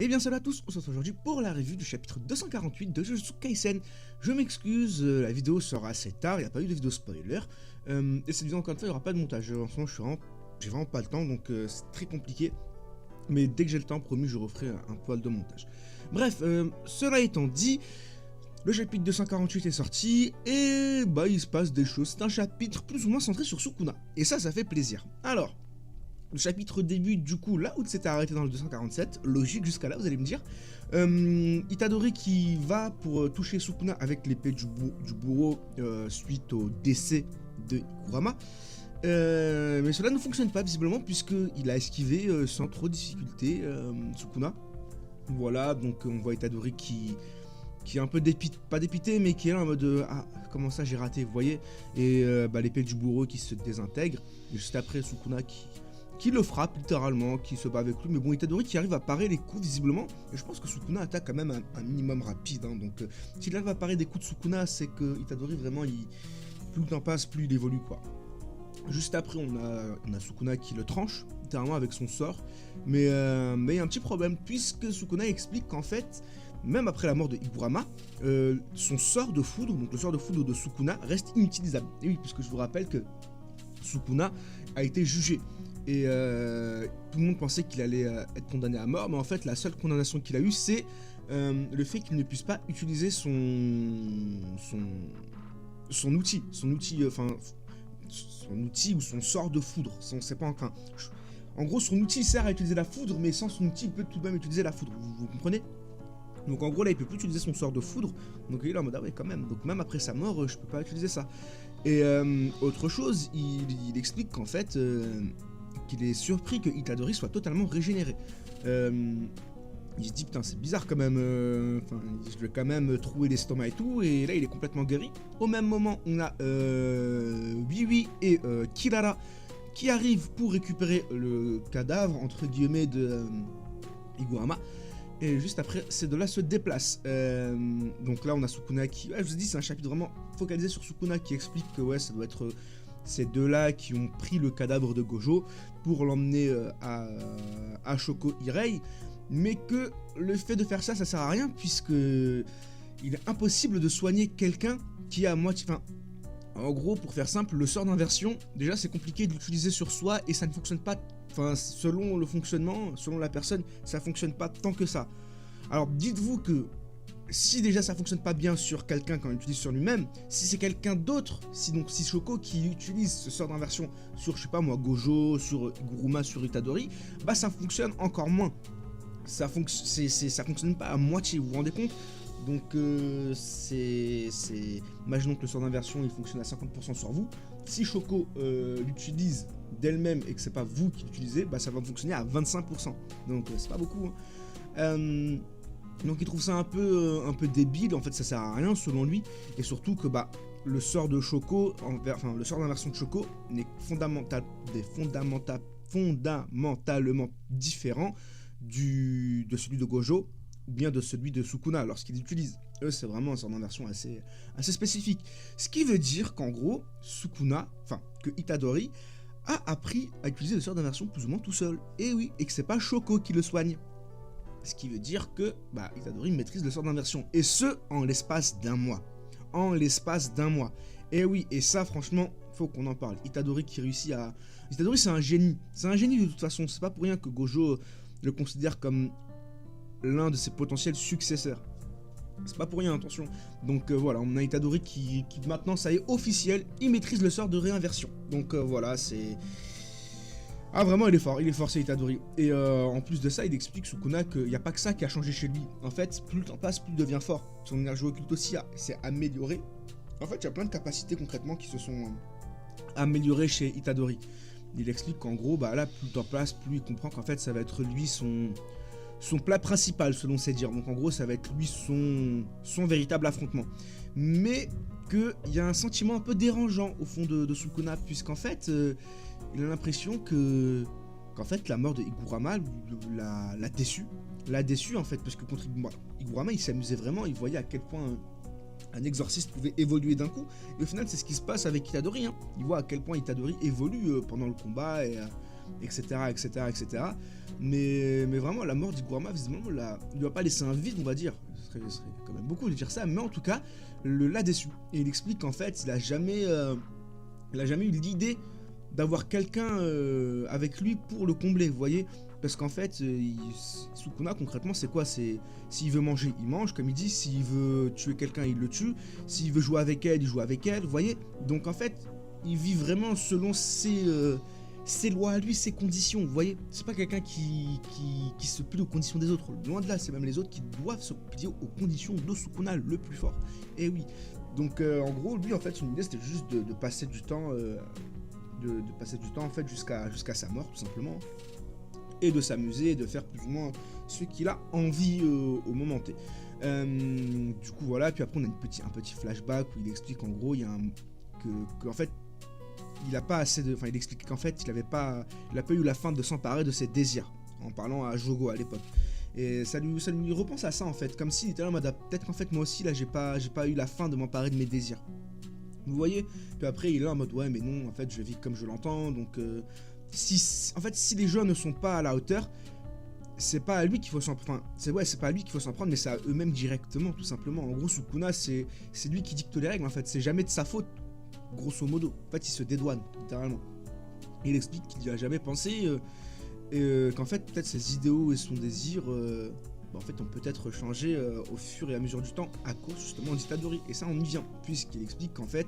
Et bien salut à tous, on se retrouve aujourd'hui pour la review du chapitre 248 de Jujutsu Kaisen. Je m'excuse, la vidéo sera assez tard, il n'y a pas eu de vidéo spoiler. Et cette vidéo encore une fois, il n'y aura pas de montage. En ce moment, j'ai vraiment pas le temps, donc c'est très compliqué. Mais dès que j'ai le temps, promis, je referai un poil de montage. Bref, cela étant dit, le chapitre 248 est sorti, et bah il se passe des choses. C'est un chapitre plus ou moins centré sur Sukuna. Et ça fait plaisir. Alors... le chapitre débute du coup là où c'était arrêté dans le 247, logique jusqu'à là vous allez me dire. Itadori qui va pour toucher Sukuna avec l'épée du bourreau suite au décès de Kurama. Mais cela ne fonctionne pas visiblement puisqu'il a esquivé sans trop de difficulté Sukuna. Voilà, donc on voit Itadori qui est un peu pas dépité mais qui est là en mode ah comment ça j'ai raté, vous voyez. Et l'épée du bourreau qui se désintègre. Et juste après Sukuna qui le frappe littéralement, qui se bat avec lui, mais bon, Itadori qui arrive à parer les coups visiblement, et je pense que Sukuna attaque quand même un minimum rapide, hein, donc s'il arrive à parer des coups de Sukuna, c'est que Itadori vraiment, plus le temps passe, plus il évolue quoi. Juste après, on a Sukuna qui le tranche, littéralement avec son sort, mais il y a un petit problème, puisque Sukuna explique qu'en fait, même après la mort de Higurama, son sort de foudre, donc le sort de foudre de Sukuna, reste inutilisable. Et oui, puisque je vous rappelle que Sukuna a été jugé. Et tout le monde pensait qu'il allait être condamné à mort, mais en fait la seule condamnation qu'il a eue c'est le fait qu'il ne puisse pas utiliser son outil ou son sort de foudre. On sait pas encore. En gros son outil sert à utiliser la foudre, mais sans son outil il peut tout de même utiliser la foudre, vous comprenez? Donc en gros là il peut plus utiliser son sort de foudre, donc il est là en mode ah ouais quand même, donc même après sa mort je peux pas utiliser ça. Et autre chose, il explique qu'en fait qu'il est surpris que Itadori soit totalement régénéré. Il se dit putain c'est bizarre quand même, je vais quand même trouer l'estomac et tout, et là il est complètement guéri. Au même moment on a Wiwi et Kirara qui arrivent pour récupérer le cadavre entre guillemets de Higurama. Et juste après, ces deux-là se déplacent. Donc là, on a Sukuna qui... je vous ai dit, c'est un chapitre vraiment focalisé sur Sukuna qui explique que ouais, ça doit être ces deux-là qui ont pris le cadavre de Gojo pour l'emmener à Shoko Hirei. Mais que le fait de faire ça, ça sert à rien puisque il est impossible de soigner quelqu'un qui est à moitié... en gros, pour faire simple, le sort d'inversion, déjà, c'est compliqué de l'utiliser sur soi et ça ne fonctionne pas... selon le fonctionnement, selon la personne, ça fonctionne pas tant que ça. Alors dites-vous que si déjà ça fonctionne pas bien sur quelqu'un quand il l'utilise sur lui-même, si c'est quelqu'un d'autre, si Shoko qui utilise ce sort d'inversion sur, je sais pas moi, Gojo, sur Higuruma, sur Itadori, bah ça fonctionne encore moins. Ça fonctionne pas à moitié, vous vous rendez compte? Donc imaginons que le sort d'inversion il fonctionne à 50% sur vous. Si Shoko l'utilise d'elle-même et que c'est pas vous qui l'utilisez, bah ça va fonctionner à 25%. Donc c'est pas beaucoup. Hein. Donc il trouve ça un peu débile, en fait ça sert à rien selon lui. Et surtout que bah le sort de Shoko, le sort d'inversion de Shoko n'est fondamentalement différent de celui de Gojo ou bien de celui de Sukuna lorsqu'ils l'utilisent. Eux c'est vraiment un sort d'inversion assez spécifique. Ce qui veut dire qu'en gros que Itadori a appris à utiliser le sort d'inversion plus ou moins tout seul. Et oui, et que c'est pas Shoko qui le soigne. Ce qui veut dire que Itadori maîtrise le sort d'inversion. Et ce, en l'espace d'un mois. Et oui, et ça franchement, faut qu'on en parle. Itadori qui réussit à... Itadori c'est un génie. C'est un génie de toute façon. C'est pas pour rien que Gojo le considère comme l'un de ses potentiels successeurs. C'est pas pour rien, attention. Donc voilà, on a Itadori qui maintenant, ça y est, officiel, il maîtrise le sort de réinversion. Donc voilà, c'est... ah vraiment, il est fort, c'est Itadori. Et en plus de ça, il explique Sukuna qu'il n'y a pas que ça qui a changé chez lui. En fait, plus le temps passe, plus il devient fort. Son énergie occulte aussi s'est améliorée. En fait, il y a plein de capacités concrètement qui se sont améliorées chez Itadori. Il explique qu'en gros, là, plus le temps passe, plus il comprend qu'en fait, ça va être lui son plat principal selon ses dires, donc en gros ça va être lui son véritable affrontement, mais qu'il y a un sentiment un peu dérangeant au fond de Sukuna, puisqu'en fait il a l'impression qu'en fait la mort de Higurama l'a déçu en fait, parce que contre Higurama il s'amusait vraiment, il voyait à quel point un exorciste pouvait évoluer d'un coup, et au final c'est ce qui se passe avec Itadori, hein. Il voit à quel point Itadori évolue pendant le combat, et etc., etc., etc. Mais vraiment, la mort d'Iguruma, visiblement, il lui a pas laissé un vide, on va dire. Ce serait quand même beaucoup de dire ça, mais en tout cas, l'a déçu. Et il explique qu'en fait, il a jamais eu l'idée d'avoir quelqu'un avec lui pour le combler, vous voyez. Parce qu'en fait, Sukuna, concrètement, c'est quoi? C'est s'il veut manger, il mange, comme il dit. S'il veut tuer quelqu'un, il le tue. S'il veut jouer avec elle, il joue avec elle, vous voyez. Donc en fait, il vit vraiment selon ses lois à lui, ses conditions, vous voyez. C'est pas quelqu'un qui se plie aux conditions des autres. Loin de là, c'est même les autres qui doivent se plier aux conditions de Sukuna, le plus fort. Et oui. Donc en gros, lui, en fait, son idée, c'était juste de passer du temps... de passer du temps en fait jusqu'à sa mort tout simplement, et de s'amuser et de faire plus ou moins ce qu'il a envie au moment T. Du coup voilà, puis après on a un petit flashback où il explique en gros que en fait il a pas assez de, enfin il explique qu'en fait il a pas eu la fin de s'emparer de ses désirs en parlant à Jogo à l'époque. Et ça lui repense à ça en fait, comme s'il était là en mode peut-être qu'en fait moi aussi là j'ai pas eu la fin de m'emparer de mes désirs. Vous voyez. Puis après il est là en mode ouais mais non en fait je vis comme je l'entends, donc si les gens ne sont pas à la hauteur, c'est pas à lui qu'il faut s'en prendre, c'est pas à lui qu'il faut s'en prendre, mais c'est à eux-mêmes directement tout simplement. En gros Sukuna c'est lui qui dicte les règles en fait, c'est jamais de sa faute grosso modo. En fait il se dédouane littéralement. Et il explique qu'il n'y a jamais pensé qu'en fait peut-être ses idéaux et son désir en fait, on peut être changé au fur et à mesure du temps à cause justement d'Itadori. Et ça, on y vient, puisqu'il explique qu'en fait,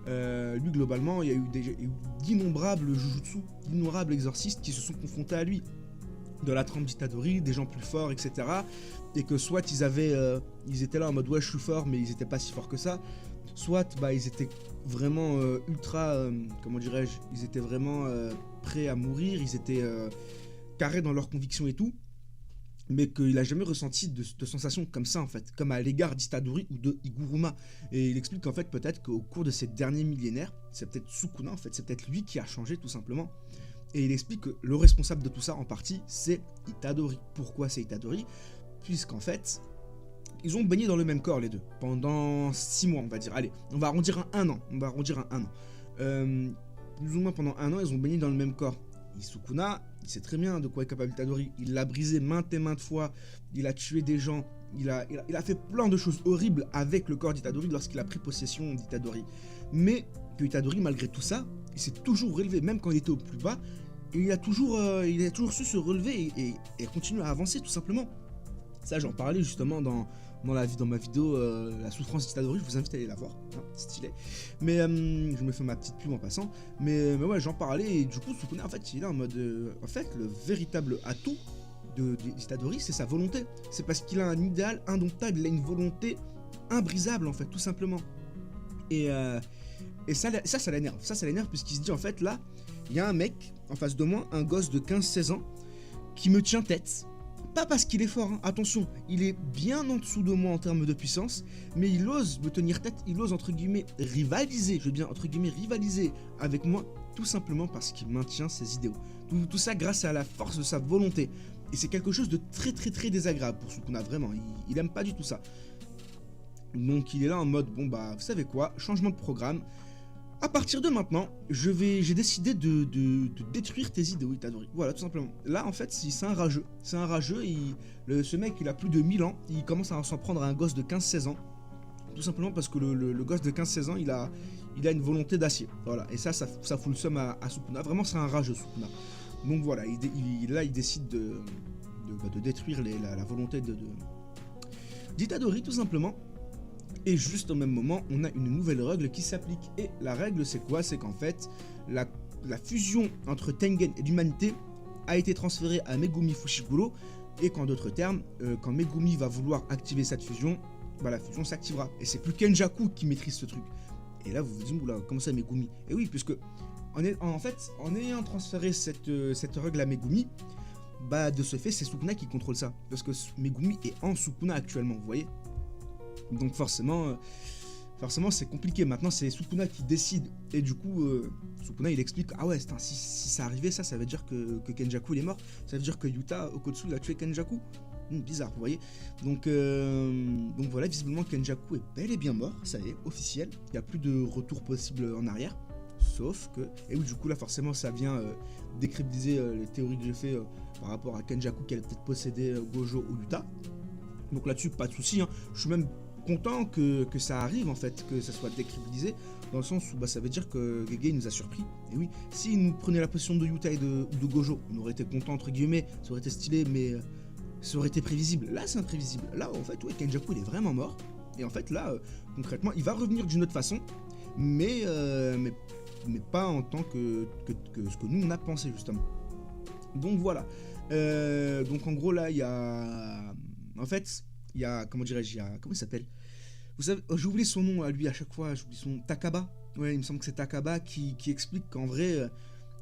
lui, globalement, il y a eu d'innombrables jujutsu, d'innombrables exorcistes qui se sont confrontés à lui. De la trempe d'Itadori, des gens plus forts, etc. Et que soit ils étaient là en mode ouais, je suis fort, mais ils étaient pas si forts que ça. Soit ils étaient vraiment ultra, comment dirais-je, ils étaient vraiment prêts à mourir, ils étaient carrés dans leurs convictions et tout. Mais qu'il n'a jamais ressenti de sensations comme ça en fait, comme à l'égard d'Itadori ou de Iguruma. Et il explique qu'en fait peut-être qu'au cours de ces derniers millénaires, c'est peut-être Sukuna en fait, c'est peut-être lui qui a changé tout simplement. Et il explique que le responsable de tout ça en partie, c'est Itadori. Pourquoi c'est Itadori? Puisqu'en fait, ils ont baigné dans le même corps les deux, pendant 6 mois on va dire. Allez, on va arrondir à 1 an, plus ou moins pendant 1 an, ils ont baigné dans le même corps. Sukuna, il sait très bien de quoi est capable Itadori, il l'a brisé maintes et maintes fois, il a tué des gens, il a fait plein de choses horribles avec le corps d'Itadori lorsqu'il a pris possession d'Itadori. Mais que Itadori, malgré tout ça, il s'est toujours relevé, même quand il était au plus bas, et il a toujours su se relever et continuer à avancer tout simplement. Ça, j'en parlais justement dans ma vidéo La souffrance d'Itadori, je vous invite à aller la voir, hein, stylé. Mais je me fais ma petite pub en passant. Mais ouais, j'en parlais et du coup, Sukuna, en fait, il est là en mode. En fait, le véritable atout d'Itadori, c'est sa volonté. C'est parce qu'il a un idéal indomptable, il a une volonté imbrisable, en fait, tout simplement. Et ça l'énerve. Ça l'énerve puisqu'il se dit, en fait, là, il y a un mec en face de moi, un gosse de 15-16 ans, qui me tient tête. Pas parce qu'il est fort, hein. Attention, il est bien en dessous de moi en termes de puissance, mais il ose me tenir tête, il ose entre guillemets rivaliser, je veux bien entre guillemets rivaliser avec moi, tout simplement parce qu'il maintient ses idéaux. Tout ça grâce à la force de sa volonté. Et c'est quelque chose de très très très désagréable pour Sukuna, vraiment, il aime pas du tout ça. Donc il est là en mode, bon bah vous savez quoi, changement de programme. À partir de maintenant, j'ai décidé de détruire tes idéaux, Itadori. Voilà, tout simplement. Là, en fait, c'est un rageux. C'est un rageux, ce mec, il a plus de 1000 ans. Il commence à s'en prendre à un gosse de 15-16 ans. Tout simplement parce que le gosse de 15-16 ans, il a une volonté d'acier. Voilà, et ça fout le seum à Sukuna. Vraiment, c'est un rageux, Sukuna. Donc voilà, il décide de détruire la volonté d'Itadori, tout simplement. Et juste au même moment, on a une nouvelle règle qui s'applique. Et la règle, c'est quoi? C'est qu'en fait, la fusion entre Tengen et l'humanité a été transférée à Megumi Fushiguro. Et qu'en d'autres termes, quand Megumi va vouloir activer cette fusion, bah, la fusion s'activera. Et c'est plus Kenjaku qui maîtrise ce truc. Et là, vous vous dites, oula, comment ça Megumi? Et oui, puisque, en ayant transféré cette règle à Megumi, bah, de ce fait, c'est Sukuna qui contrôle ça. Parce que Megumi est en Sukuna actuellement, vous voyez? Donc forcément c'est compliqué. Maintenant c'est Sukuna qui décide. Et du coup Sukuna il explique, ah ouais si ça arrivait ça veut dire que Kenjaku il est mort. Ça veut dire que Yuta Okotsu il a tué Kenjaku. Bizarre, vous voyez. Donc voilà, visiblement Kenjaku est bel et bien mort. Ça y est, officiel. Il n'y a plus de retour possible en arrière. Sauf que, et oui, du coup là forcément ça vient décrédibiliser les théories que j'ai fait par rapport à Kenjaku qui allait peut-être posséder Gojo ou Yuta. Donc là-dessus, pas de souci, hein. Je suis même content que ça arrive en fait, que ça soit décrédibilisé, dans le sens où bah, ça veut dire que Gege nous a surpris. Et oui, s'il nous prenait la position de Yuta et de Gojo, on aurait été content entre guillemets, ça aurait été stylé, mais ça aurait été prévisible. Là, c'est imprévisible. Là, en fait, ouais, Kenjaku il est vraiment mort. Et en fait, là, concrètement, il va revenir d'une autre façon, mais pas en tant que ce que nous on a pensé justement. Donc voilà. Donc en gros là il y a, en fait il y a, comment dirais-je, il y a, comment il s'appelle, vous savez, j'oublie son nom à lui à chaque fois, j'oublie son, Takaba. Ouais, il me semble que c'est Takaba qui explique qu'en vrai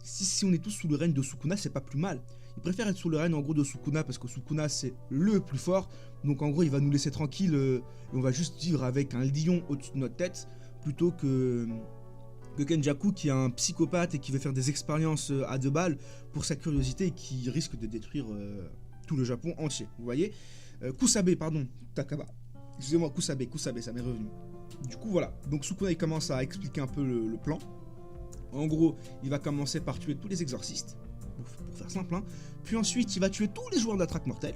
si on est tous sous le règne de Sukuna, c'est pas plus mal. Il préfère être sous le règne en gros de Sukuna parce que Sukuna c'est le plus fort. Donc en gros il va nous laisser tranquille et on va juste vivre avec un lion au-dessus de notre tête plutôt que Kenjaku qui est un psychopathe et qui veut faire des expériences à deux balles pour sa curiosité et qui risque de détruire tout le Japon entier. Vous voyez, Kusabe, pardon, Takaba. Excusez-moi, Kusabe, ça m'est revenu. Du coup voilà, donc Sukuna il commence à expliquer un peu le plan. En gros, il va commencer par tuer tous les exorcistes, pour faire simple, hein. Puis ensuite il va tuer tous les joueurs de la traque mortelle.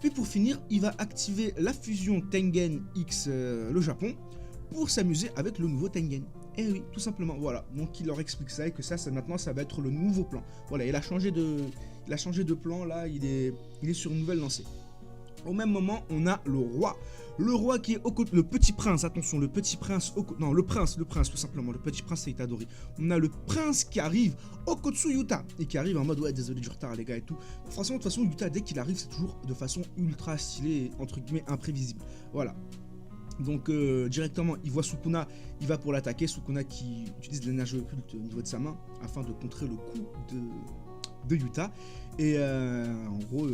Puis pour finir, il va activer la fusion Tengen X le Japon pour s'amuser avec le nouveau Tengen. Et oui, tout simplement, voilà. Donc il leur explique ça et que ça maintenant ça va être le nouveau plan. Voilà, il a changé de plan là, il est sur une nouvelle lancée. Au même moment, on a le roi. Le roi qui est au côté, le petit prince, attention, le petit prince, non, le prince tout simplement, le petit prince c'est Itadori. On a le prince qui arrive, Okotsu Yuta, et qui arrive en mode, ouais, désolé du retard les gars et tout. Franchement, de toute façon, Yuta, dès qu'il arrive, c'est toujours de façon ultra stylée, entre guillemets, imprévisible. Voilà. Donc directement, il voit Sukuna, il va pour l'attaquer. Sukuna qui utilise l'énergie occulte au niveau de sa main afin de contrer le coup de Yuta. Et en gros,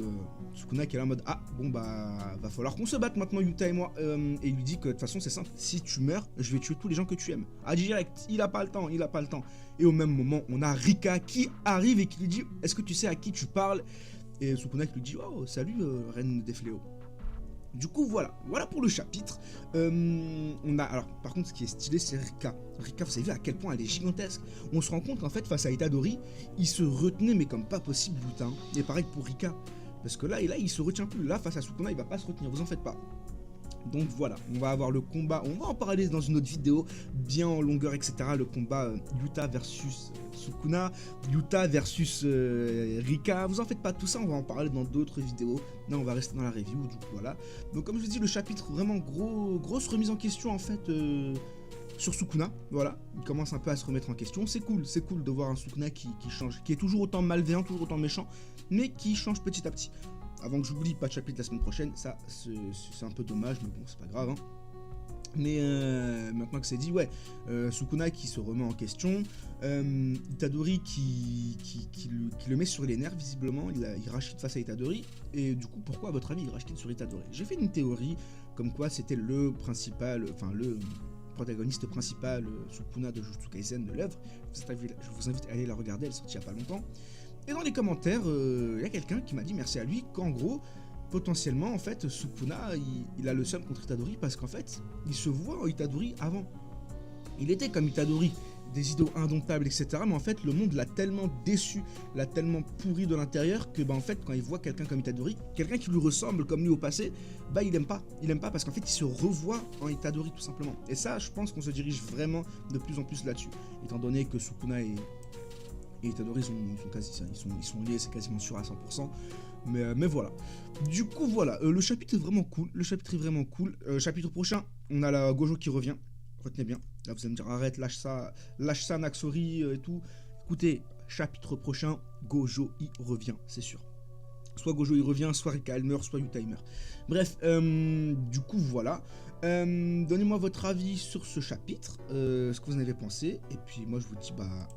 Sukuna qui est là en mode ah bon bah va falloir qu'on se batte maintenant Yuta et moi. Et il lui dit que de toute façon c'est simple, si tu meurs, je vais tuer tous les gens que tu aimes. Ah direct, il a pas le temps. Et au même moment, on a Rika qui arrive et qui lui dit est-ce que tu sais à qui tu parles? Et Sukuna qui lui dit oh salut reine des fléaux. Du coup, voilà pour le chapitre. On a, alors, par contre, ce qui est stylé, c'est Rika. Rika, vous savez à quel point elle est gigantesque. On se rend compte qu'en fait, face à Itadori, il se retenait, mais comme pas possible, Yuta. Et pareil pour Rika. Parce que là, il se retient plus. Là, face à Sukuna, il va pas se retenir, vous en faites pas. Donc voilà, on va avoir le combat, on va en parler dans une autre vidéo, bien en longueur, etc. Le combat Yuta versus Sukuna, Yuta versus Rika, vous en faites pas, tout ça on va en parler dans d'autres vidéos. Là on va rester dans la review, du coup voilà. Donc comme je vous dis, le chapitre vraiment grosse remise en question en fait sur Sukuna, voilà. Il commence un peu à se remettre en question, c'est cool de voir un Sukuna qui change, qui est toujours autant malveillant, toujours autant méchant, mais qui change petit à petit. Avant que j'oublie, pas de chapitre la semaine prochaine, ça c'est un peu dommage, mais bon, c'est pas grave. Hein. Mais maintenant que c'est dit, ouais, Sukuna qui se remet en question, Itadori qui le met sur les nerfs, visiblement, il rachète face à Itadori, et du coup, pourquoi à votre avis il rachète sur Itadori? J'ai fait une théorie comme quoi c'était le protagoniste principal, Sukuna de Jujutsu Kaisen de l'œuvre. Je vous invite à aller la regarder, elle est sortie il n'y a pas longtemps. Et dans les commentaires, il y a quelqu'un qui m'a dit merci à lui qu'en gros, potentiellement, en fait, Sukuna, il a le seum contre Itadori parce qu'en fait, il se voit en Itadori avant. Il était comme Itadori, des idéaux indomptables, etc. Mais en fait, le monde l'a tellement déçu, l'a tellement pourri de l'intérieur que, bah, en fait, quand il voit quelqu'un comme Itadori, quelqu'un qui lui ressemble comme lui au passé, bah, il aime pas. Il aime pas parce qu'en fait, il se revoit en Itadori, tout simplement. Et ça, je pense qu'on se dirige vraiment de plus en plus là-dessus. Étant donné que Sukuna et Itadori ils sont liés, c'est quasiment sûr à 100%. Mais voilà. Du coup, voilà. Le chapitre est vraiment cool. Chapitre prochain, on a la Gojo qui revient. Retenez bien. Là, vous allez me dire, arrête, lâche ça, Naxori et tout. Écoutez, chapitre prochain, Gojo y revient, c'est sûr. Soit Gojo y revient, soit Rika elle meurt, soit Yuta il meurt. Bref, du coup, voilà. Donnez-moi votre avis sur ce chapitre, ce que vous en avez pensé. Et puis moi, je vous dis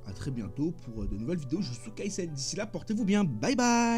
à très bientôt pour de nouvelles vidéos Jujutsu Kaisen. D'ici là, portez-vous bien. Bye bye.